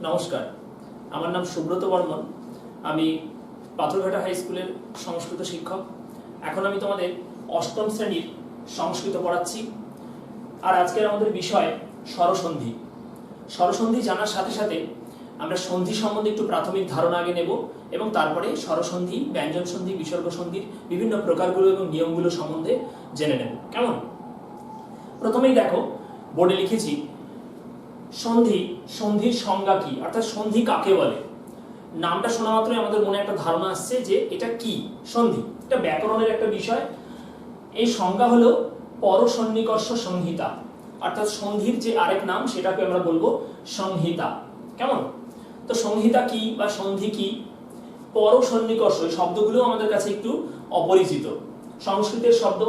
নমস্কার, আমার নাম সুব্রত বর্মন। আমি পাথরঘাটা হাই স্কুলের সংস্কৃত শিক্ষক। এখন আমি তোমাদের অষ্টম শ্রেণীর সংস্কৃত পড়াচ্ছি। আর আজকের আমাদের বিষয় স্বরসন্ধি। স্বরসন্ধি জানার সাথে সাথে আমরা সন্ধি সম্বন্ধে একটু প্রাথমিক ধারণা আগে নেব এবং তারপরে স্বরসন্ধি, ব্যঞ্জন সন্ধি, বিসর্গ সন্ধির বিভিন্ন প্রকারগুলো এবং নিয়মগুলো সম্বন্ধে জেনে নেব। কেমন? প্রথমেই দেখো, বোর্ডে লিখেছি সন্ধি। সন্ধির সংজ্ঞা কি, অর্থাৎ সন্ধি কাকে বলে। নামটা শোনা মাত্রই আমাদের মনে একটা ধারণা আসছে যে এটা কি সন্ধি। এটা ব্যাকরণের একটা বিষয়। এই সংজ্ঞা হলো পরসন্নিকর্ষ সংহিতা, অর্থাৎ সন্ধির যে আরেক নাম সেটাকে আমরা বলবো সংহিতা। কেমন? তো সংহিতা কি বা সন্ধি কি? পরসন্নিকর্ষ, এই শব্দগুলো আমাদের কাছে একটু অপরিচিত সংস্কৃতের শব্দ।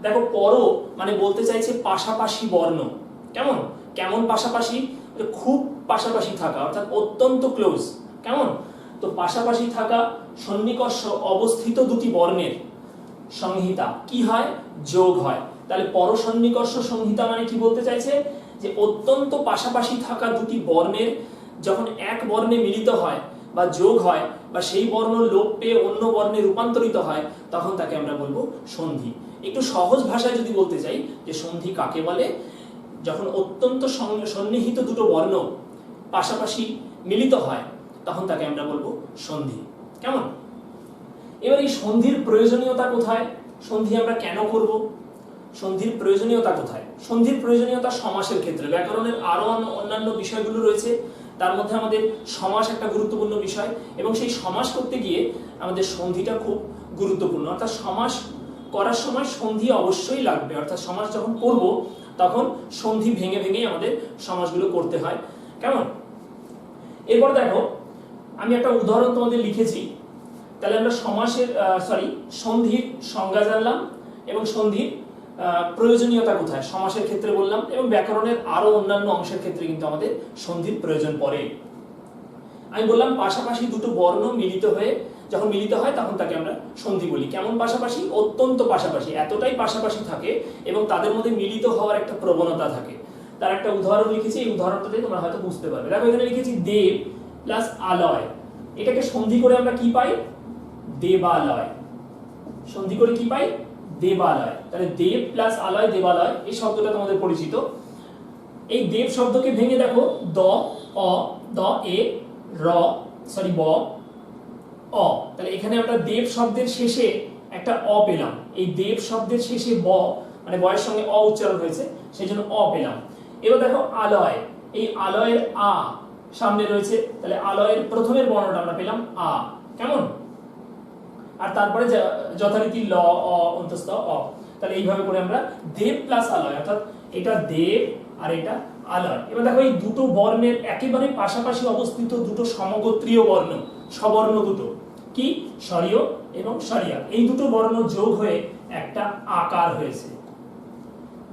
দেখো, পর মানে বলতে চাইছে পাশাপাশি বর্ণ। কেমন? কেমন পাশাপাশি? খুব পাশাপাশি থাকা, অর্থাৎ অত্যন্ত ক্লোজ। কেমন? তো পাশাপাশি থাকা সন্নিকর্ষ অবস্থিত দুটি বর্ণের সংহিতা কি হয়? যোগ হয়। তাহলে পরসন্নিকর্ষ সংহিতা মানে কি বলতে চাইছে? যে অত্যন্ত পাশাপাশি থাকা দুটি বর্ণের যখন এক বর্ণে মিলিত হয় বা যোগ হয় বা সেই বর্ণ লোপ পেয়ে অন্য বর্ণে রূপান্তরিত হয়, তখন তাকে আমরা বলবো সন্ধি। একটু সহজ ভাষায় যদি বলতে চাই যে সন্ধি কাকে বলে, যখন অত্যন্ত সন্নিহিত দুটো বর্ণ পাশাপাশি মিলিত হয় তখন তাকে আমরা বলবো সন্ধি। কেমন? এবার এই সন্ধির প্রয়োজনীয়তা কোথায়? সন্ধি আমরা কেন করব? সন্ধির প্রয়োজনীয়তা কোথায়? সন্ধির প্রয়োজনীয়তা সমাসের ক্ষেত্রে। ব্যাকরণের আরো অন্যান্য বিষয়গুলো রয়েছে, তার মধ্যে আমাদের সমাস একটা গুরুত্বপূর্ণ বিষয় এবং সেই সমাস করতে গিয়ে আমাদের সন্ধিটা খুব গুরুত্বপূর্ণ। অর্থাৎ সমাস করার সময় সন্ধি অবশ্যই লাগবে। অর্থাৎ সমাস যখন করব তখন সন্ধি ভেঙে ভেঙে আমাদের সমাসগুলো করতে হয়। কেমন? এরপর দেখো, আমি একটা উদাহরণ তোমাদের লিখেছি। তাহলে আমরা সন্ধির সংজ্ঞা জানলাম এবং সন্ধির প্রয়োজনীয়তা কোথায় সমাসের ক্ষেত্রে বললাম, এবং ব্যাকরণের আরো অন্যান্য অংশের ক্ষেত্রে কিন্তু আমাদের সন্ধির প্রয়োজন পড়ে। আমি বললাম পাশাপাশি দুটো বর্ণ যখন মিলিত হয় তখন তাকে আমরা সন্ধি বলি। কেমন পাশাপাশি? অত্যন্ত পাশাপাশি, এতটাই পাশাপাশি থাকে এবং তাদের মধ্যে মিলিত হওয়ার একটা প্রবণতা থাকে। তার একটা উদাহরণ লিখেছি, এই উদাহরণটাতে তোমরা হয়তো বুঝতে পারবে। দেখো, এখানে লিখেছি দেব প্লাস আলয়। এটাকে সন্ধি করে আমরা কি পাই? দেবালয়। সন্ধি করে কি পাই? দেবালয়। তাহলে দেব প্লাস আলয়, দেবালয়, এই শব্দটা তোমাদের পরিচিত। এই দেব শব্দকে ভেঙে দেখো, দ অ, দ এ, ব অ। তাহলে এখানে আমরা দেব শব্দের শেষে একটা অ পেলাম। এই দেব শব্দের শেষে ব মানে বয়ের সঙ্গে অ উচ্চারণ হয়েছে, সেই জন্য অ পেলাম। এবার দেখো আলয়, এই আলয়ের আ সামনে রয়েছে, তাহলে আলয়ের প্রথমের বর্ণটা আমরা পেলাম আ। কেমন? আর তারপরে যথারীতি ল অ অন্তস্থ অ। তাহলে এইভাবে করে আমরা দেব প্লাস আলয়, অর্থাৎ এটা দেব আর এটা আলয়। এবার দেখো, এই দুটো বর্ণের একেবারে পাশাপাশি অবস্থিত দুটো সমগোত্রীয় বর্ণ, স্ববর্ণ দুটো, কি? স্বরীয় এবং স্বরিয়া। এই দুটো বর্ণ যোগ হয়ে একটা আকার হয়েছে,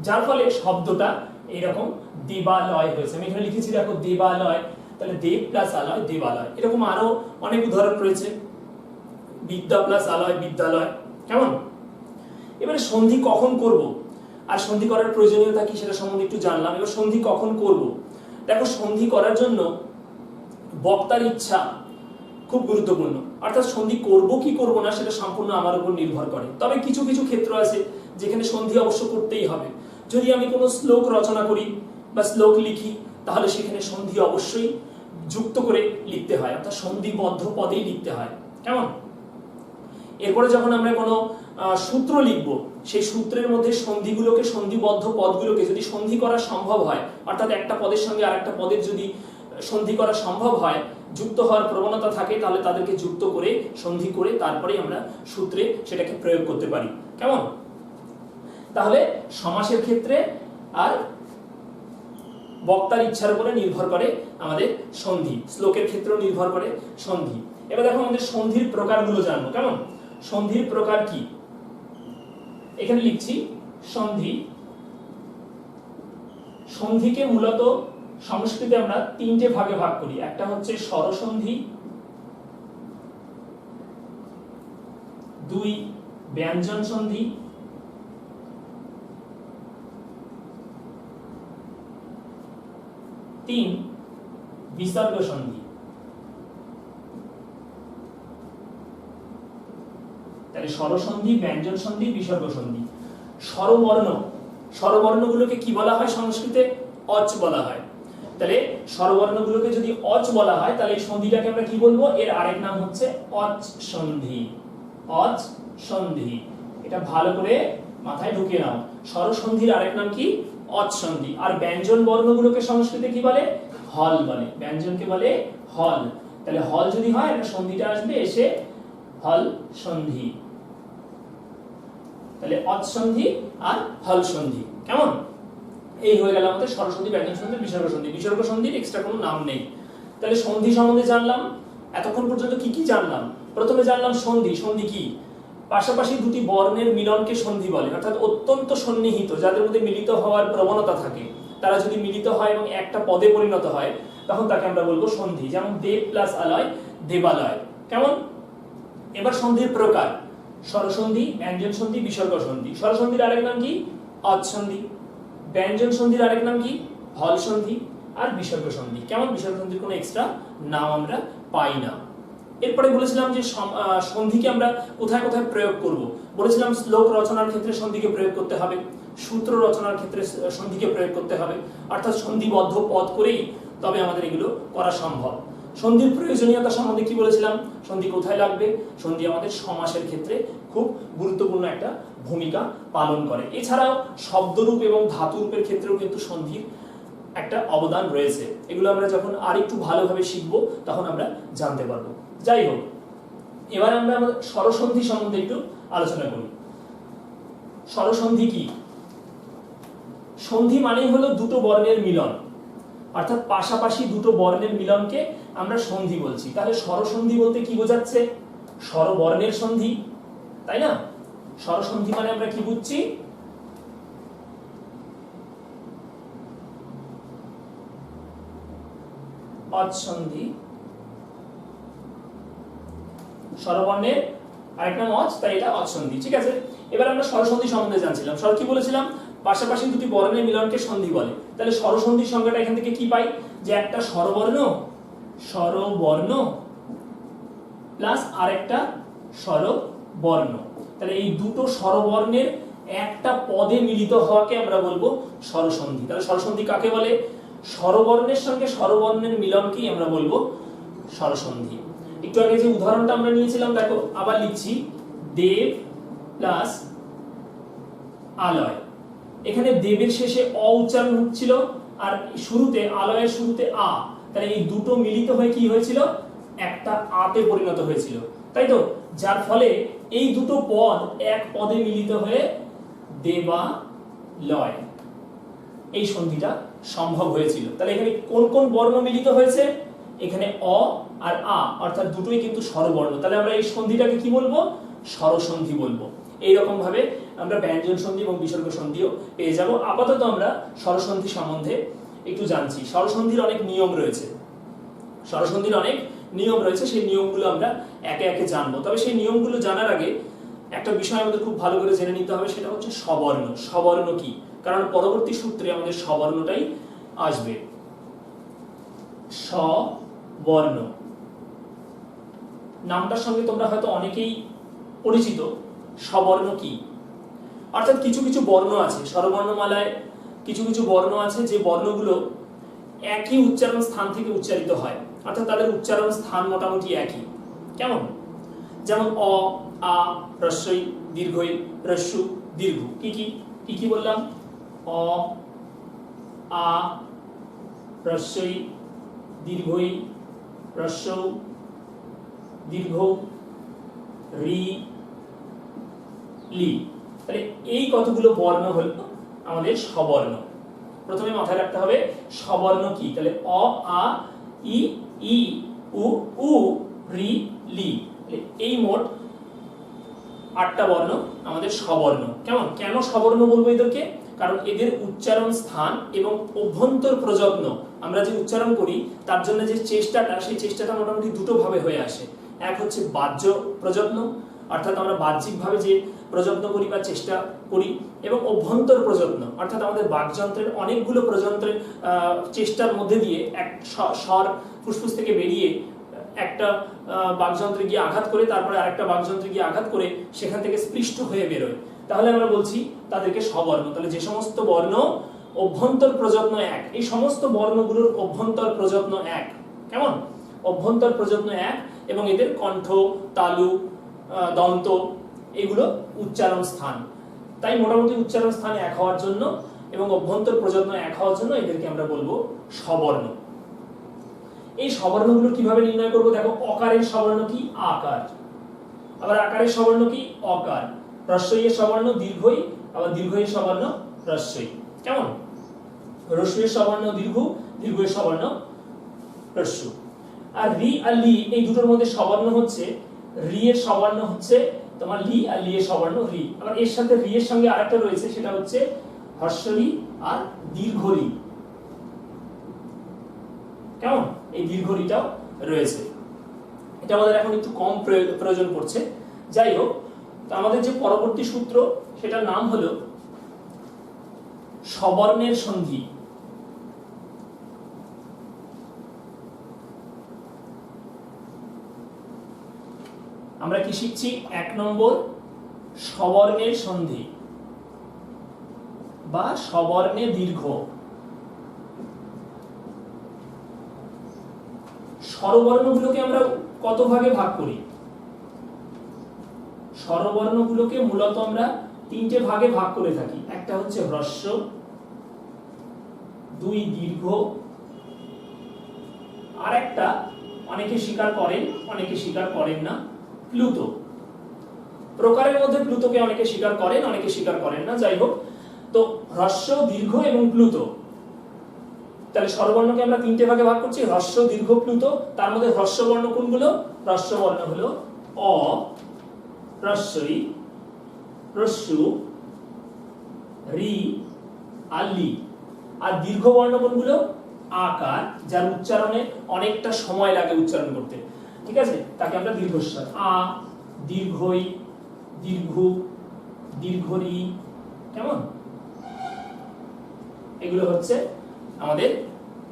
যার ফলে শব্দটা এরকম দেবালয় হয়েছে। আমি এখানে লিখেছি দেখো, দেবালয়। তাহলে দেব প্লাস আলয়, দেবালয়। এরকম আরো অনেক উদাহরণ রয়েছে, বিদ্যা প্লাস আলয়, বিদ্যালয়। কেমন? এবারে সন্ধি কখন করব আর সন্ধি করার প্রয়োজনীয়তা কি সেটা সম্বন্ধে একটু জানলাম। এবার সন্ধি কখন করব? দেখো, সন্ধি করার জন্য বক্তার ইচ্ছা খুব গুরুত্বপূর্ণ। অর্থাৎ সন্ধি করব কি করব না সেটা সম্পূর্ণ আমার উপর নির্ভর করে। তবে কিছু কিছু ক্ষেত্র আছে যেখানে সন্ধি অবশ্য করতেই হবে। যদি আমি কোনো শ্লোক রচনা করি বা শ্লোক লিখি, তাহলে সেখানে সন্ধি অবশ্যই যুক্ত করে লিখতে হয়, অর্থাৎ সন্ধিবদ্ধ পদেই লিখতে হয়। কেমন? এরপরে যখন আমরা কোনো সূত্র লিখব, সেই সূত্রের মধ্যে সন্ধিগুলোকে, সন্ধিবদ্ধ পদগুলোকে যদি সন্ধি করা সম্ভব হয়, অর্থাৎ একটা পদের সঙ্গে আরেকটা পদের যদি সন্ধি করা সম্ভব হয়, যুক্ত হওয়ার প্রবণতা থাকে, তাহলে তাদেরকে যুক্ত করে সন্ধি করে তারপরে আমরা সূত্রে সেটাকে প্রয়োগ করতে পারি। কেমন? তাহলে সমাসের ক্ষেত্রে আর বক্তার ইচ্ছার উপরে নির্ভর করে আমাদের সন্ধি, শ্লোকের ক্ষেত্রেও নির্ভর করে সন্ধি। এবার দেখো, আমাদের সন্ধির প্রকারগুলো জানবো। কেমন? সন্ধির প্রকার কি? এখানে লিখছি সন্ধি। সন্ধিকে মূলত সংস্কৃতে আমরা তিনটে ভাগে ভাগ করি। একটা হচ্ছে স্বরসন্ধি, 2 ব্যঞ্জন সন্ধি, 3 বিসর্গ সন্ধি। তাহলে স্বরসন্ধি, ব্যঞ্জন সন্ধি, বিসর্গ সন্ধি। স্বরবর্ণ, স্বরবর্ণগুলোকে কি বলা হয় সংস্কৃতে? অচ বলা হয়। তাহলে স্বরবর্ণগুলোকে যদি অচ বলা হয় তাহলে এই সন্ধিটাকে আমরা কি বলবো? এর আরেক নাম হচ্ছে অচ সন্ধি। অচ সন্ধি, এটা ভালো করে মাথায় ঢুকিয়ে নাও। স্বরসন্ধির আরেক নাম কি? অচ সন্ধি। আর ব্যঞ্জন বর্ণগুলোকে সংস্কৃতে কি বলে? হল বলে। ব্যঞ্জনকে বলে হল। তাহলে হল যদি হয় এটা সন্ধিটা আসবে এসে হল সন্ধি। তাহলে অচ সন্ধি আর হল সন্ধি। কেমন? এই হয়ে গেল আমাদের স্বরসন্ধি, ব্যঞ্জন সন্ধি, বিসর্গ সন্ধি। বিসর্গ সন্ধির এক্সট্রা কোনো নাম নেই। তাহলে সন্ধি সম্বন্ধে জানলাম। এতক্ষণ পর্যন্ত কি কি জানলাম? প্রথমে জানলাম সন্ধি। সন্ধি কি? পাশাপাশি দুটি বর্ণের মিলনকে সন্ধি বলে, অর্থাৎ অত্যন্ত সন্নিহিত, যাদের মধ্যে মিলিত হওয়ার প্রবণতা থাকে, তারা যদি মিলিত হয় এবং একটা পদে পরিণত হয় তখন তাকে আমরা বলবো সন্ধি। যেমন দেব প্লাস আলয়, দেবালয়। কেমন? এবার সন্ধির প্রকার: স্বরসন্ধি, ব্যঞ্জন সন্ধি, বিসর্গ সন্ধি। স্বরসন্ধির আরেক নাম কি? অচ সন্ধি। ব্যঞ্জন সন্ধির আরেক নাম কি? হল সন্ধি। আর বিসর্গ সন্ধি। কেমন? বিসর্গ সন্ধির কোনো এক্সট্রা নাম আমরা পাই না। এরপরে বলেছিলাম যে সন্ধিকে আমরা কোথায় কোথায় প্রয়োগ করব। বলেছিলাম শ্লোক রচনার ক্ষেত্রে সন্ধিকে প্রয়োগ করতে হবে, সূত্র রচনার ক্ষেত্রে সন্ধিকে প্রয়োগ করতে হবে, অর্থাৎ সন্ধিবদ্ধ পদ করেই তবে আমাদের এগুলো করা সম্ভব। সন্ধির প্রয়োজনীয়তা সম্বন্ধে কি বলেছিলাম? সন্ধি কোথায় লাগবে? সন্ধি আমাদের সমাসের ক্ষেত্রে খুব গুরুত্বপূর্ণ একটা ভূমিকা পালন করে। এছাড়াও শব্দরূপ এবং ধাতুরূপের ক্ষেত্রেও কিন্তু সন্ধির একটা অবদান রয়েছে। এগুলো আমরা যখন আরেকটু ভালোভাবে শিখবো তখন আমরা জানতে পারবো। যাই হোক, এবার আমরা আমাদের স্বরসন্ধি সম্বন্ধে একটু আলোচনা করি। স্বরসন্ধি কি? সন্ধি মানেই হলো দুটো বর্ণের মিলন, অর্থাৎ পাশাপাশি দুটো বর্ণের মিলনকে আমরা সন্ধি বলছি। তাহলে স্বরসন্ধি বলতে কি বোঝাচ্ছে? স্বরবর্ণের সন্ধি, তাই না? স্বরসন্ধি মানে আমরা কি বুঝছি? অচ সন্ধি। স্বরবর্ণের আরেক নাম অচ, তাই এটা অচ সন্ধি। ঠিক আছে, এবার আমরা স্বরসন্ধি সম্বন্ধে জানছিলাম। স্বর কি বলেছিলাম? পাশাপাশি দুটি বর্ণের মিলনকে সন্ধি বলে। তাহলে স্বরসন্ধির সংজ্ঞাটা এখান থেকে কি পাই? যে একটা স্বরবর্ণ, স্বরবর্ণ প্লাস আরেকটা স্বরবর্ণ। তাহলে এই দুটো স্বরবর্ণের একটা পদে মিলিত হওয়াকে আমরা বলবো স্বরসন্ধি। তাহলে স্বরসন্ধি কাকে বলে? স্বরবর্ণের সঙ্গে স্বরবর্ণের মিলনকেই আমরা বলবো স্বরসন্ধি। একটু আগে যে উদাহরণটা আমরা নিয়েছিলাম দেখো, আবার লিখছি, দেব প্লাস আলয়। এখানে দেবের শেষে অ উচ্চারণ হচ্ছিল আর শুরুতে আলয়ের শুরুতে আ। তাহলে এই দুটো মিলিত হয়ে কি হয়েছিল? একটা আতে পরিণত হয়েছিল, তাই তো? যার ফলে এই দুটো পদ এক পদে মিলিত হয়ে দেবালয়, এই সন্ধিটা সম্ভব হয়েছিল। তাহলে এখানে কোন কোন বর্ণ মিলিত হয়েছে? এখানে অ আর আ, অর্থাৎ দুটোই কিন্তু স্বরবর্ণ। তাহলে আমরা এই সন্ধিটাকে কি বলবো? স্বরসন্ধি বলবো। এইরকম ভাবে আমরা ব্যঞ্জন সন্ধি এবং বিসর্গ সন্ধিও পেয়ে যাব। আপাতত আমরা স্বরসন্ধি সম্বন্ধে একটু জানছি। স্বরসন্ধির অনেক নিয়ম রয়েছে, স্বরসন্ধির অনেক নিয়ম রয়েছে, সেই নিয়মগুলো আমরা একে একে জানবো। তবে সেই নিয়মগুলো জানার আগে একটা বিষয় আমাদের খুব ভালো করে জেনে নিতে হবে, সেটা হচ্ছে স্ববর্ণ। স্ববর্ণ কি? কারণ পরবর্তী সূত্রে আমাদের স্ববর্ণটাই আসবে। স্ববর্ণ নামটার সঙ্গে তোমরা হয়তো অনেকেই পরিচিত। স্ববর্ণ কি? অর্থাৎ কিছু কিছু বর্ণ আছে স্বরবর্ণমালায়, কিছু কিছু বর্ণ আছে যে বর্ণগুলো একই উচ্চারণ স্থান থেকে উচ্চারিত হয়, অর্থাৎ তাদের উচ্চারণ স্থান মোটামুটি একই। কেমন? যেমন অ, আ, হ্রস্বই, দীর্ঘই, হ্রস্ব, দীর্ঘ। কি কি কি কি বললাম? অ, আ, হ্রস্বই, দীর্ঘই, হ্রস্ব, দীর্ঘ, রি, লি। তাহলে এই কতগুলো বর্ণ হলো আমাদের স্ববর্ণ। প্রথমে মাথায় রাখতে হবে স্ববর্ণ কি। তাহলে অ, আ, ই, ই, উ, উ, রি, লি। এই মোট 8টা বর্ণ আমাদের স্ববর্ণ। কেমন? কেন স্ববর্ণ বলবো এদেরকে? কারণ এদের উচ্চারণ স্থান এবং অভ্যন্তর প্রযত্ন, আমরা যে উচ্চারণ করি তার জন্য যে চেষ্টাটা, সেই চেষ্টাটা মোটামুটি দুটো ভাবে হয়ে আসে। এক হচ্ছে বাহ্য প্রযত্ন, অর্থাৎ আমরা বাহ্যিকভাবে যে প্রযত্ন করি বা চেষ্টা করি, এবং অভ্যন্তর প্রযত্ন, অর্থাৎ আমাদের বাকযন্ত্রের অনেকগুলো প্রযন্ত্রের চেষ্টার মধ্যে দিয়ে এক স্বর ফুসফুস থেকে বেরিয়ে একটা বাকযন্ত্রে গিয়ে আঘাত করে, তারপরে আরেকটা বাকযন্ত্রে গিয়ে আঘাত করে সেখান থেকে স্পৃষ্ট হয়ে বেরোয়, তাহলে আমরা বলছি তাদেরকে স্ববর্ণ। তাহলে যে সমস্ত বর্ণ অভ্যন্তর প্রযত্ন এক, এই সমস্ত বর্ণগুলোর অভ্যন্তর প্রযত্ন এক, কেমন? অভ্যন্তর প্রযত্ন এক, এবং এদের কণ্ঠ, তালু, দন্ত এগুলো উচ্চারণ স্থান। তাই মোটামুটি উচ্চারণ স্থান এক হওয়ার জন্য এবং অভ্যন্তর প্রযত্ন এক হওয়ার জন্য এদেরকে আমরা বলবো স্ববর্ণ। এই স্ববর্ণগুলো কিভাবে নির্ণয় করব? দেখো, অকারের স্ববর্ণ কি? আকার। আবার আকারের স্ববর্ণ কি? অকার। হ্রস্বইয়ের স্ববর্ণ দীর্ঘই, আবার দীর্ঘইয়ের স্ববর্ণ হ্রস্বই, কেমন? হ্রস্বইয়ের স্ববর্ণ দীর্ঘ, দীর্ঘইয়ের স্ববর্ণ হ্রস্ব। আর রি আর লি এই দুটোর মধ্যে স্ববর্ণ হচ্ছে, রি এর স্ববর্ণ হচ্ছে তোমার লি, আর লি এর স্ববর্ণ রি। আবার এর সাথে রি এর সঙ্গে আরেকটা রয়েছে, সেটা হচ্ছে হ্রস্বরি আর দীর্ঘরি, কেমন? এই দীর্ঘরিটাও রয়েছে। এটা আমাদের এখন একটু কম প্রয়োজন পড়ছে। যাই হোক, তো আমাদের যে পরবর্তী সূত্র সেটার নাম হলো স্ববর্ণের সন্ধি। আমরা কি শিখছি? 1 নম্বর স্ববর্ণের সন্ধি বা স্ববর্ণে দীর্ঘ। স্বরবর্ণগুলোকে আমরা কত ভাগে ভাগ করি? স্বরবর্ণগুলোকে মূলত আমরা 3টে ভাগে ভাগ করে থাকি। একটা হচ্ছে হ্রস্ব, 2 দীর্ঘ, আর একটা অনেকে স্বীকার করেন অনেকে স্বীকার করেন না, প্লুত। প্রকারের মধ্যে প্লুতকে অনেকে স্বীকার করেন অনেকে স্বীকার করেন না। যাই হোক, তো হ্রস্ব, দীর্ঘ এবং প্লুত। তাহলে স্বরবর্ণকে আমরা 3টে ভাগে ভাগ করছি, হ্রস্ব, দীর্ঘ, প্লুত। তার মধ্যে হ্রস্ব বর্ণ কোনগুলো? হ্রস্ব বর্ণ হলো অ, হ্রস্বই, হ্রস্ব, রি আর লি। আর দীর্ঘ বর্ণ কোনগুলো? আকার, যার উচ্চারণে অনেকটা সময় লাগে উচ্চারণ করতে, ঠিক আছে? তাকে আমরা দীর্ঘস্বর। আ, দীর্ঘই, দীর্ঘ, দীর্ঘরি, কেমন? এগুলো হচ্ছে আমাদের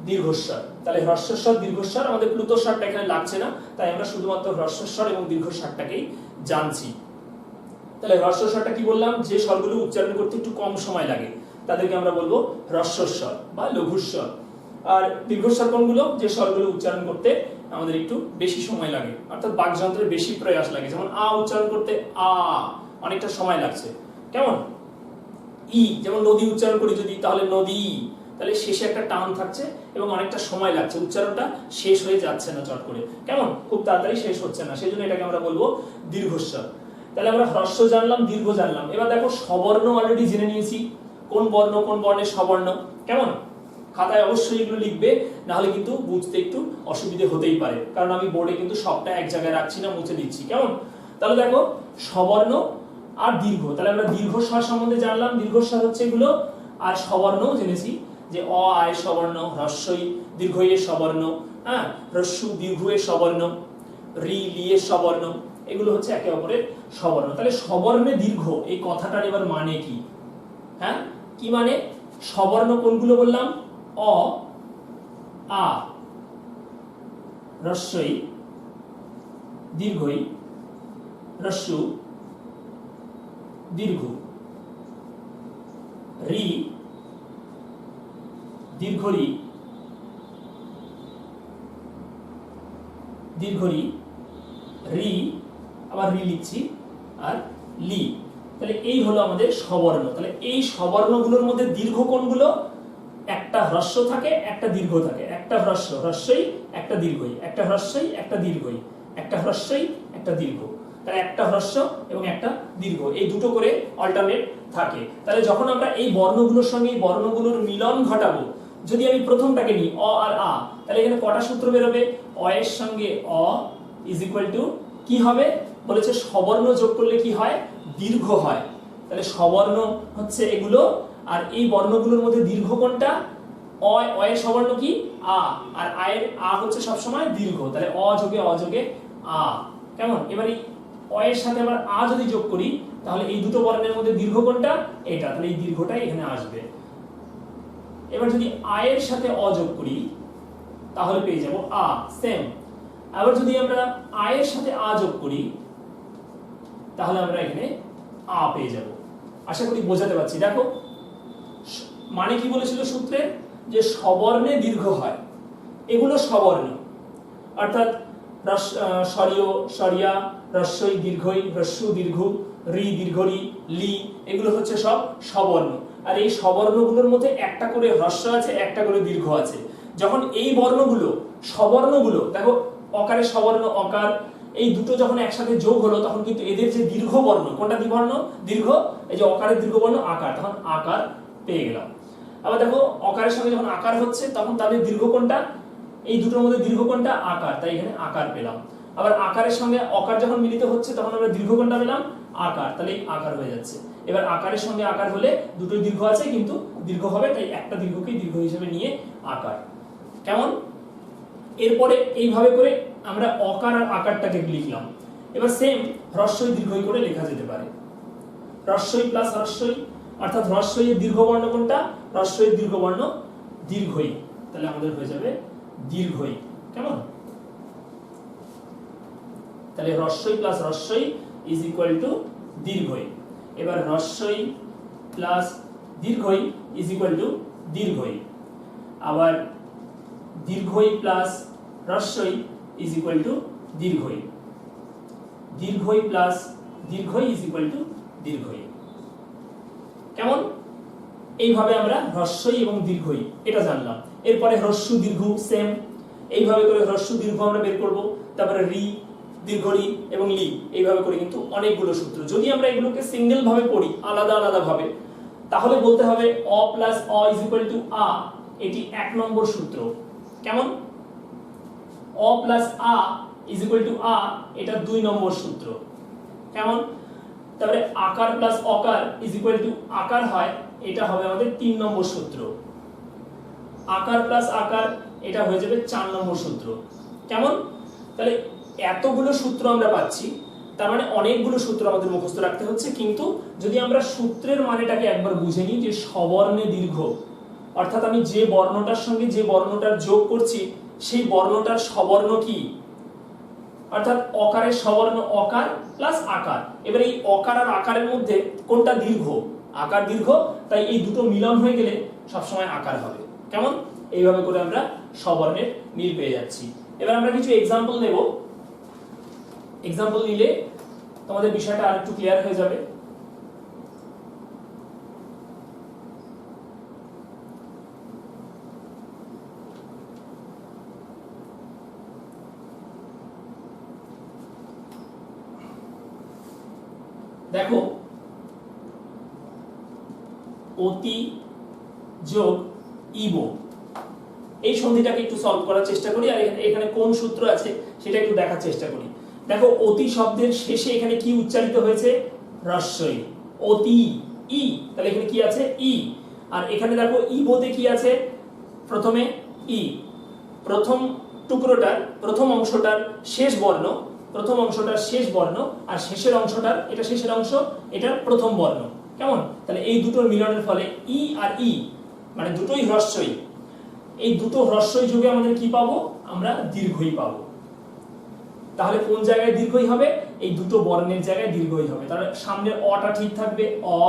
দীর্ঘস্বর। তাহলে হ্রস্বস্বর, দীর্ঘস্বর, আমাদের প্লুতস্বরটা এখানে লাগছে না, তাই আমরা শুধুমাত্র হ্রস্বস্বর এবং দীর্ঘস্বরটাকেই জানছি। তাহলে হ্রস্বস্বরটা কি বললাম? যে স্বরগুলো উচ্চারণ করতে একটু কম সময় লাগে তাদেরকে আমরা বলবো হ্রস্বস্বর বা লঘুস্বর। আর দীর্ঘস্বর কোনগুলো? যে স্বরগুলো উচ্চারণ করতে আমাদের একটু বেশি সময় লাগে, অর্থাৎ বাকযন্ত্রের বেশি প্রয়াস লাগে। যেমন আ উচ্চারণ করতে আ অনেকটা সময় লাগছে, কেমন? ই, যেমন নদী উচ্চারণ করি যদি, তাহলে নদী, তাহলে শেষে একটা টান থাকছে এবং অনেকটা সময় লাগছে, উচ্চারণটা শেষ হয়ে যাচ্ছে না চট করে, কেমন? খুব তাড়াতাড়ি শেষ হচ্ছে না, সেই জন্য এটাকে আমরা বলবো দীর্ঘস্বর। তাহলে আমরা হ্রস্ব জানলাম, দীর্ঘ জানলাম। এবার দেখো, স্ববর্ণ অলরেডি জেনে নিয়েছি, কোন বর্ণ কোন বর্ণের স্ববর্ণ, কেমন? খাতায় অবশ্যই এগুলো লিখবে, না হলে কিন্তু বুঝতে একটু অসুবিধা হতেই পারে, কারণ আমি বোর্ডে কিন্তু সবটা এক জায়গায় রাখছি না, মুছে দিচ্ছি, কেমন? তাহলে দেখো, স্ববর্ণ আর দীর্ঘ। তাহলে আমরা দীর্ঘস্বর সম্বন্ধে জানলাম, দীর্ঘস্বর হচ্ছে এগুলো। আর স্ববর্ণও জেনেছি যে অ, আয় স্ববর্ণ, হ্রস্বই, দীর্ঘইয়ের স্ববর্ণ, হ্যাঁ, হ্রস্ব, দীর্ঘের স্ববর্ণ, রি, লি এর স্ববর্ণ, এগুলো হচ্ছে একে অপরের স্ববর্ণ। তাহলে স্ববর্ণে দীর্ঘ এই কথাটার এবার মানে কি? হ্যাঁ, কি মানে? স্ববর্ণ কোনগুলো বললাম? অ, আ, হ্রস্বই, দীর্ঘই, হ্রস্ব, দীর্ঘ, রি, দীর্ঘ রি, দীর্ঘ রি, রি, আবার রি লিখছি, আর লি। তাহলে এই হলো আমাদের স্ববর্ণ। তাহলে এই স্ববর্ণগুলোর মধ্যে দীর্ঘ কোনগুলো? একটা হ্রস্ব থাকে, একটা দীর্ঘ থাকে। একটা হ্রস্ব, হ্রস্বই, একটা দীর্ঘই, একটা হ্রস্বই, একটা দীর্ঘই, একটা হ্রস্বই, একটা দীর্ঘ। তাহলে একটা হ্রস্ব এবং একটা দীর্ঘ, এই দুটো করে অল্টারনেট থাকে। তাহলে যখন আমরা এই বর্ণগুলোর সঙ্গে এই বর্ণগুলোর মিলন ঘটাবো, যদি আমি প্রথমটাকে নিই অ আর আ, তাহলে এখানে কটা সূত্র বেরোবে? অ এর সঙ্গে অ ইজ ইকুয়াল টু কি হবে? বলেছে স্ববর্ণ যোগ করলে কি হয়? দীর্ঘ হয়। তাহলে স্ববর্ণ হচ্ছে এগুলো, আর এই বর্ণগুলোর মধ্যে দীর্ঘ কোনটা? অ, অ এর স্ববর্ণ কি? আ, আর আ এর আ হচ্ছে সবসময় দীর্ঘ। তাহলে অ যোগে অ যোগে আ, কেমন? এবার এই অ এর সাথে আবার আ যদি যোগ করি, তাহলে এই দুটো বর্ণের মধ্যে দীর্ঘ কোনটা? এটা। তাহলে এই দীর্ঘটাই এখানে আসবে। এবার যদি আ এর সাথে অ যোগ করি, তাহলে পেয়ে যাব আ। সেম আবার যদি আমরা আ এর সাথে আ যোগ করি তাহলে আমরা এখানে আ পেয়ে যাব। আশা করি বোঝাতে পারছি। দেখো মানে কি বলেছিল সূত্রে, যে স্ববর্ণে দীর্ঘ হয়, এগুলো স্ববর্ণ, অর্থাৎ স্বরীয়, স্বরিয়া, হ্রস্বই দীর্ঘই, হ্রস্ব দীর্ঘ, রি দীর্ঘ রি, লি, এগুলো হচ্ছে সব স্ববর্ণ। আর এই স্ববর্ণগুলোর মধ্যে একটা করে হ্রস্ব আছে, একটা করে দীর্ঘ আছে। যখন এই বর্ণগুলো, স্ববর্ণগুলো, দেখো অকারের স্ববর্ণ অকার, এই দুটো যখন একসাথে যোগ হলো তখন কিন্তু এদের যে দীর্ঘ বর্ণ, কোনটা দ্বিবর্ণ দীর্ঘ, এই যে অকারের দীর্ঘ বর্ণ আকার, তখন আকার পেয়ে গেলাম। আবার দেখো অকারের সঙ্গে যখন আকার হচ্ছে তখন তাদের দীর্ঘ কোনটা, এই দুটোর মধ্যে দীর্ঘ কোনটা আকার, তাই এখানে আকার পেলাম। আবার আকারের সঙ্গে অকার যখন মিলিত হচ্ছে তখন আমরা দীর্ঘ কোনটা পেলাম, আকার, তাহলে আকার হয়ে যাচ্ছে। এবার আকারের সঙ্গে আকার হলে দুটোই দীর্ঘ আছে কিন্তু দীর্ঘ হবে, তাই একটা দীর্ঘকেই দীর্ঘ হিসেবে নিয়ে আকার। কেমন? এরপরে এইভাবে করে আমরা অকার আর আকারটাকে লিখলাম। এবার সেম হ্রস্বই দীর্ঘই করে লেখা যেতে পারে। হ্রস্বই প্লাস হ্রস্বই, অর্থাৎ হ্রস্বই এর দীর্ঘ বর্ণ কোনটা, হ্রস্বই দীর্ঘ বর্ণ দীর্ঘই, তাহলে আমাদের হয়ে যাবে দীর্ঘই। কেমন? তাহলে হ্রস্বই প্লাস হ্রস্বই ইজ ইকুয়াল টু দীর্ঘই। এবার হ্রস্বই প্লাস দীর্ঘই ইজ ইকুয়াল টু দীর্ঘই। আবার দীর্ঘই প্লাস হ্রস্বই ইজ ইকুয়াল টু দীর্ঘই। দীর্ঘই প্লাস দীর্ঘই ইজ ইকুয়াল টু দীর্ঘই। কেমন? এইভাবে আমরা হ্রস্বই এবং দীর্ঘই এটা জানলাম। এরপরে হ্রস্ব দীর্ঘ সেম, এইভাবে করে হ্রস্ব দীর্ঘ আমরা বের করব। তারপরে রি, দীর্ঘ রি এবং লি, এইভাবে করে কিন্তু অনেকগুলো সূত্র। যদি আমরা এগুলোকে সিঙ্গেল ভাবে পড়ি, আলাদা আলাদা ভাবে, তাহলে বলতে হবে অ প্লাস অ ইজ ইকুয়াল টু আ, এটি 1 নম্বর সূত্র। কেমন? অ প্লাস আ ইজ ইকুয়াল টু আ, এটা 2 নম্বর সূত্র। কেমন? তারপরে আকার প্লাস অকার ইজ ইকুয়াল টু আকার হয়, এটা হবে আমাদের 3 নম্বর সূত্র। আকার প্লাস আকার, এটা হয়ে যাবে 4 নম্বর সূত্র। কেমন? তাহলে এতগুলো সূত্র আমরা পাচ্ছি, তার মানে অনেকগুলো সূত্র আমাদের মুখস্থ রাখতে হচ্ছে। কিন্তু যদি আমরা সূত্রের মানেটাকে একবার বুঝে নিই, যে স্ববর্ণে দীর্ঘ, অর্থাৎ আমি যে বর্ণটার সঙ্গে যে বর্ণটার যোগ করছি সেই বর্ণটার স্ববর্ণ কি, অর্থাৎ অকারের স্ববর্ণ অকার প্লাস আকার। এবার এই অকার আর আকারের মধ্যে কোনটা দীর্ঘ, আকার দীর্ঘ, তাই এই দুটো মিলন হয়ে গেলে সবসময় আকার হবে। কেমন? এইভাবে করে আমরা স্ববর্ণের মিল পেয়ে যাচ্ছি। এবার আমরা কিছু এক্সাম্পল নেব, এক্সাম্পল নিলে তোমাদের বিষয়টা আর একটু ক্লিয়ার হয়ে যাবে। দেখো অতি যোগ ইবো, এই সন্ধিটাকে একটু সলভ করার চেষ্টা করি, আর এখানে কোন সূত্র আছে সেটা একটু দেখার চেষ্টা করি। দেখো অতি শব্দের শেষে এখানে কি উচ্চারিত হয়েছে, হ্রস্বই, অতি ই, তাহলে এখানে কি আছে ই। আর এখানে দেখো ইবোতে কি আছে, প্রথমে ই, প্রথম টুকরোটার প্রথম অংশটার শেষ বর্ণ, প্রথম অংশটার শেষ বর্ণ, আর শেষের অংশটার, এটা শেষের অংশ, এটার প্রথম বর্ণ। কেমন? তাহলে এই দুটোর মিলনের ফলে ই আর ই, মানে দুটোই হ্রস্বই, এই দুটো হ্রস্বই যোগে আমাদের কি পাবো, আমরা দীর্ঘই পাবো। তাহলে কোন জায়গায় দীর্ঘই হবে, এই দুটো বর্ণের জায়গায় দীর্ঘই হবে। তাহলে সামনের অটা ঠিক থাকবে অ,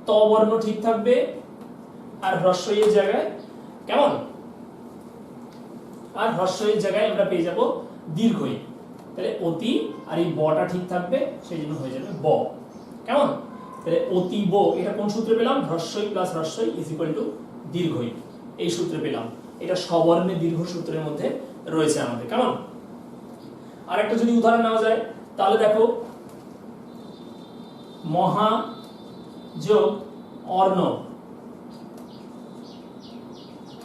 ত বর্ণ ঠিক থাকবে, আর হ্রস্বইয়ের জায়গায় কেমন, আর হ্রস্বইয়ের জায়গায় আমরা পেয়ে যাব দীর্ঘই। তাহলে অতি আর এই বটা ঠিক থাকবে, সেই জন্য হয়ে যাবে ব। কেমন? তাহলে অতি ব, এটা কোন সূত্রে পেলাম, হ্রস্বই প্লাস হ্রস্বই ইজ ইকুয়াল টু দীর্ঘই, এই সূত্রে পেলাম। এটা স্ববর্ণে দীর্ঘ সূত্রের মধ্যে রয়েছে আমাদের। কেমন? আর একটা যদি উদাহরণ নেওয়া যায়, তাহলে দেখো মহা যোগ অর্ণব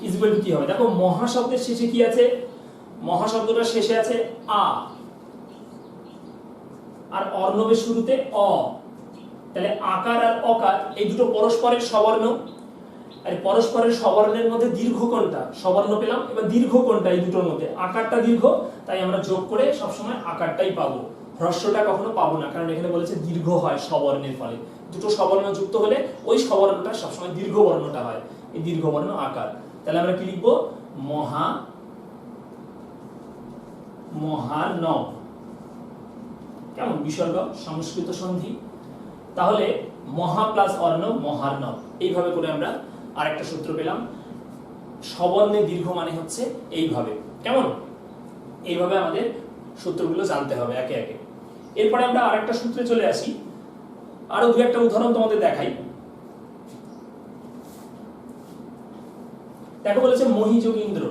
ইজ ইকুয়াল টু কি হবে, দেখো মহা শব্দের শেষে কি আছে, মহা শব্দটার শেষে আছে আ, আর অর্ণবের শুরুতে অ। তাহলে আকার আর অকার এই দুটো পরস্পরের স্ববর্ণ, আর পরস্পরের স্ববর্ণের মধ্যে দীর্ঘ কোনটা, স্ববর্ণ পেলাম। এবার দীর্ঘ কোনটা, এই দুটোর মধ্যে আকারটা দীর্ঘ, তাই আমরা যোগ করে সবসময় আকারটাই পাবো, হ্রস্বটা কখনো পাবো না, কারণ এখানে বলেছে দীর্ঘ হয় স্ববর্ণের ফলে। দুটো স্ববর্ণ যুক্ত হলে ওই স্ববর্ণটা সবসময় দীর্ঘ বর্ণটা হয়, এই দীর্ঘ বর্ণ আকার। তাহলে আমরা কি লিখবো, মহা মহার্ণব। কেমন? বিসর্গ সংস্কৃত সন্ধি। তাহলে মহা প্লাস অর্ণব মহার্ণব। এইভাবে করে আমরা আরেকটা সূত্র পেলাম। সবর্ণে দীর্ঘ মানে হচ্ছে এইভাবে। কেমন? এইভাবে আমাদের সূত্রগুলো জানতে হবে একে একে। এরপরে আমরা আরেকটা সূত্রে চলে আসি। আরো দু একটা উদাহরণ তোমাদের দেখাই। দেখো বলেছে মহি যোগ ইন্দ্র।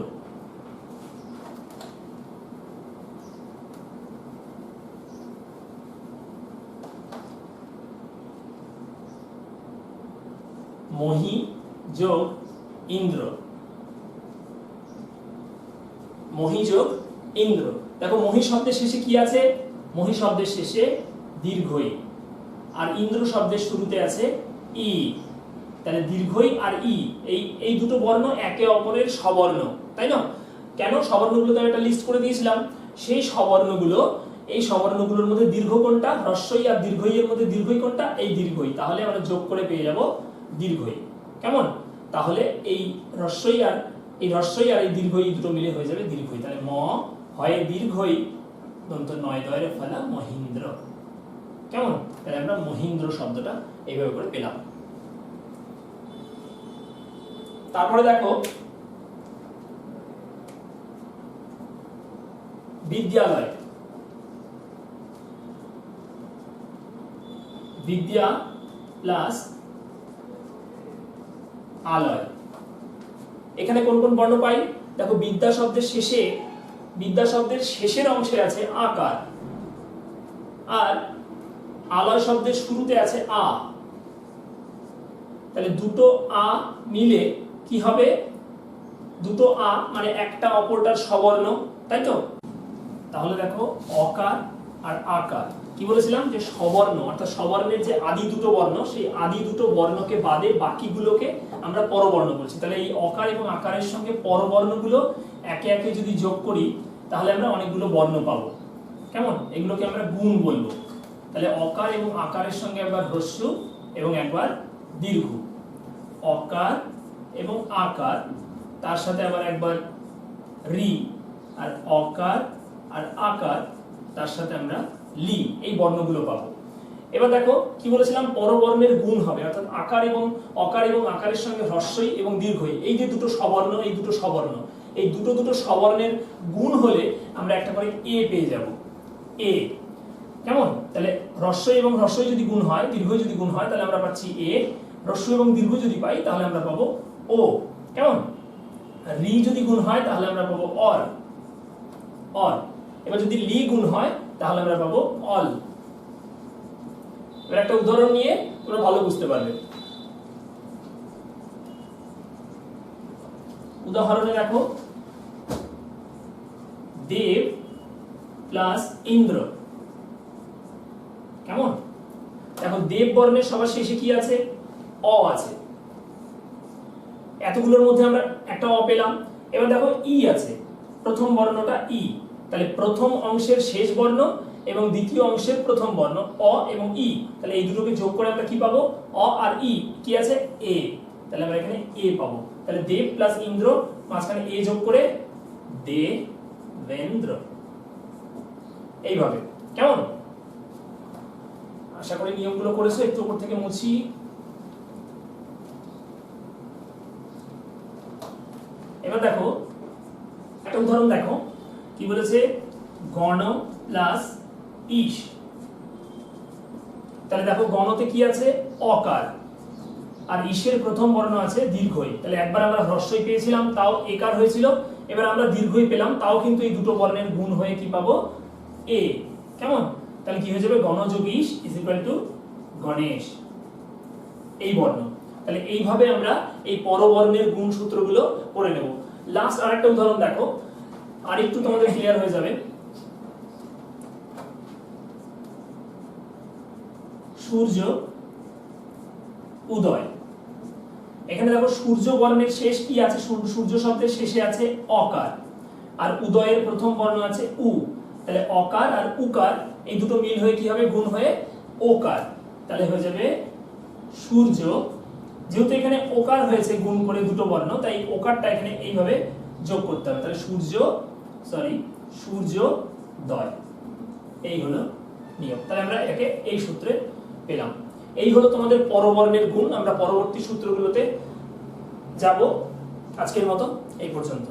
মহি যোগ ইন্দ্র, মহি যোগ ইন্দ্র। দেখো মহি শব্দের শেষে কি আছে? মহি শব্দের শেষে দীর্ঘই, আর ইন্দ্র শব্দের শুরুতে আছে ই। তাহলে দীর্ঘই আর ই, এই দুটো বর্ণ একে অপরের সবর্ণ, তাই না? কেন? সবর্ণগুলো তো একটা লিস্ট করে দিয়েছিলাম। সেই সবর্ণগুলো, এই সবর্ণগুলোর মধ্যে দীর্ঘ কোনটা? হ্রস্বই। আর দীর্ঘই এর মধ্যে দীর্ঘই কোনটা? এই দীর্ঘই। তাহলে আমরা যোগ করে পেয়ে যাব দীর্ঘই। কেমন? তাহলে এই হ্রস্বই আর এই দীর্ঘই দুটো মিলে হয়ে যাবে দীর্ঘই। তাহলে ম হয় দীর্ঘই দন্ত নয় দয়ের ফলা মহিন্দ্র। কেমন? তাহলে আমরা মহিন্দ্র শব্দটা এইভাবে করে পেলাম। তারপরে দেখো বিদ্যালয়। বিদ্যা প্লাস আলয়। এখানে কোন কোন বর্ণ পাই? দেখো বিদ্যা শব্দের শেষের অংশে আছে আকার, আর আলয় শব্দের শুরুতে আছে আ। তাহলে দুটো আ মিলে কি হবে? দুটো আ মানে একটা অপরটার সবর্ণ, তাই তো? তাহলে দেখো অকার আর আকার। কি বলেছিলাম? যে সবর্ণ, অর্থাৎ সবর্ণের যে আদি দুটো বর্ণ, সেই আদি দুটো বর্ণকে বাদে বাকিগুলোকে আমরা পরবর্ণ বলছি। তাহলে এই অকার এবং আকারের সঙ্গে পরবর্ণগুলো একে একে যদি যোগ করি তাহলে আমরা অনেকগুলো বর্ণ পাবো। কেমন? এগুলোকে আমরা গুণ বলবো। তাহলে অকার এবং আকারের সঙ্গে একবার হ্রস্ব এবং একবার দীর্ঘ। অকার এবং আকার, তার সাথে আবার একবার রি, আর অকার আর আকার, তার সাথে আমরা লি, এই বর্ণগুলো পাবো। এবার দেখো কি বলেছিলাম? পরবর্ণের গুণ হবে, অর্থাৎ আকার এবং আকারের সঙ্গে হ্রস্বই এবং দীর্ঘই, এই যে দুটো সবর্ণ, এই দুটো সবর্ণের গুণ হলে আমরা একটা করে এ পেয়ে যাব। এ। কেমন? তাহলে হ্রস্বই এবং হ্রস্বই যদি গুণ হয়, দীর্ঘই যদি গুণ হয়, তাহলে আমরা পাচ্ছি এ। হ্রস্ব এবং দীর্ঘ যদি পাই তাহলে আমরা পাবো ও। কেমন? রি যদি গুণ হয় তাহলে আমরা পাবো অর। এবার যদি লি গুণ হয় তাহলে আমরা পাবো অল। এবার একটা উদাহরণ নিয়ে তোমরা ভালো বুঝতে পারবে। উদাহরণে দেখো দেব প্লাস ইন্দ্র। কেমন? দেখো দেব বর্ণের সবার শেষে কি আছে? অ আছে। এতগুলোর মধ্যে আমরা একটা অ পেলাম। এবার দেখো ই আছে, প্রথম বর্ণটা ই। তাহলে প্রথম অংশের শেষ বর্ণ এবং দ্বিতীয় অংশের প্রথম বর্ণ অ এবং ই। তাহলে এই দুটোকে যোগ করে আমরা কি পাবো? অ আর ই কি আছে? এ। তাহলে আমরা এখানে এ পাবো। তাহলে দেব প্লাস ইন্দ্র, মাঝখানে এ যোগ করে দেবেন্দ্র। এইভাবে। কেমন? আশা করি নিয়মগুলো করেছো। একটু উপর থেকে মুছি। এবার দেখো একটা উদাহরণ দেখো কি বলেছে? গণ প্লাস ইশ। তাহলে দেখো গণতে কি আছে? অকার, আর ইশের প্রথম বর্ণ আছে দীর্ঘই। তাহলে একবার আমরা হ্রস্বই পেয়েছিলাম, তাও একার হয়েছিল। এবার আমরা দীর্ঘই পেলাম, তাও কিন্তু এই দুটো বর্ণের গুণ হয়ে কি পাবো? এ। কেমন? তাহলে কি হয়ে যাবে? গণ যোগ ইশ ইজ ইকুয়াল টু গণেশ, এই বর্ণ। তাহলে এইভাবে আমরা এই পরবর্ণের গুণ সূত্রগুলো পড়ে নেব। লাস্ট আরেকটা উদাহরণ দেখো, আরেকটু তোমাদের ক্লিয়ার হয়ে যাবে। সূর্য উদয়। এখানে দেখো সূর্য বর্ণের শেষ কি আছে? সূর্য শব্দের শেষে আছে অকার, আর উদয়ের প্রথম বর্ণ আছে উ। তাহলে অকার আর উকার এই দুটো মিল হয়ে কি হবে? গুণ হয়ে ওকার। তাহলে হয়ে যাবে সূর্য। যেহেতু এখানে ওকার হয়েছে গুণ করে দুটো বর্ণ, তাই ওকারটা এখানে এইভাবে যোগ করতে হবে। তাহলে সূর্যোদয়, এই হলো নিয়ম। তাহলে আমরা একে এই সূত্রে পেলাম। এই হলো তোমাদের পরবর্ণের গুণ। আমরা পরবর্তী সূত্রগুলোতে যাব। আজকের মতো এই পর্যন্ত।